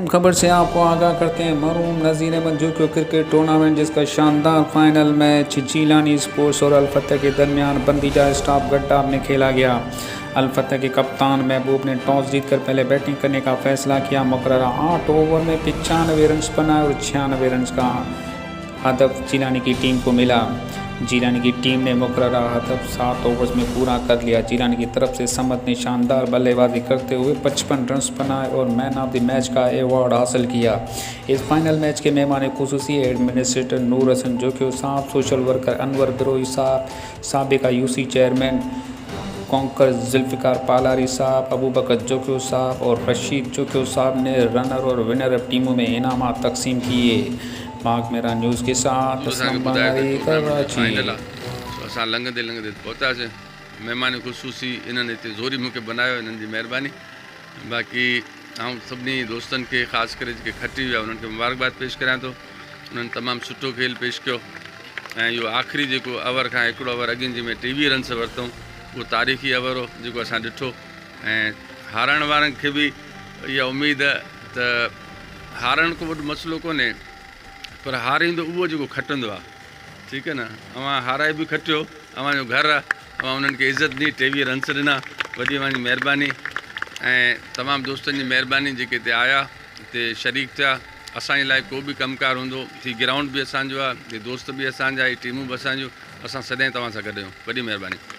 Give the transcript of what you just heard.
खबर से आपको आगाह करते हैं। मरहूम नज़ीर अहमद जोको क्रिकेट टूर्नामेंट जिसका शानदार फाइनल मैच जिलानी स्पोर्ट्स और अलफतह के दरमियान बंदीजा स्टाफ गड्ढा में खेला गया। अलफतह के कप्तान महबूब ने टॉस जीतकर पहले बैटिंग करने का फैसला किया। मुकर्ररा 8 ओवर में 95 रन बनाए और 96 रन का हदफ जिलानी की टीम को मिला। जिलानी की टीम ने मुकर्ररा हदफ 7 ओवर्स में पूरा कर लिया। जिलानी की तरफ से समद ने शानदार बल्लेबाजी करते हुए 55 रन बनाए और मैन ऑफ द मैच का अवार्ड हासिल किया। इस फाइनल मैच के मेहमान खुसूसी एडमिनिस्ट्रेटर नूर हसन जोकियो साहब, सोशल वर्कर अनवर बिरोई साहब, साबिका यूसी चेयरमैन कौंकर जुल्फ़िकार पालारी साहब, अबू बकर जोकियो साहब और रशीद जोकियो साहब ने रनर और विनर टीमों में इनामात तकसीम किए। पाक मेरा न्यूज़ के साथ कराची। असां लंघंदे लंघंदे पहुतासीं। महिमान ख़ुशूसी इन्हनि हिते ज़ोरी मूंखे बनायो, इन्हनि जी महिरबानी। बाक़ी आउं सभिनी दोस्तनि खे ख़ासि करे जेके खटी विया उन्हनि खे मुबारकबाद पेश करियां थो। उन्हनि तमामु सुठो खेल पेश कयो ऐं इहो आख़िरी जेको ओवर खां हिकिड़ो ओवर अॻिनि जंहिंमें 23 रन्स वरितऊं उहो तारीख़ी ओवर हो जेको असां ॾिठो। ऐं हारण वारनि खे बि इहा उमेदु त हारण को वॾो मसइलो कोन्हे, पर हारींदो उहो जेको खटंदो आहे। ठीकु आहे न, अवां हाराए बि खटियो, अव्हांजो घरु आहे, अवां उन्हनि खे इज़त ॾिनी, 23 रन्स ॾिना, वॾी अव्हांजी महिरबानी। ऐं तमामु दोस्तनि जी महिरबानी जेके हिते आया, हिते शरीक थिया। असांजे लाइ को बि कमकार हूंदो, ही ग्राउंड बि असांजो आहे, हे दोस्त बि असांजा, ही टीमूं बि असांजूं, असां सदाईं तव्हां सां गॾु आहियूं। वॾी महिरबानी।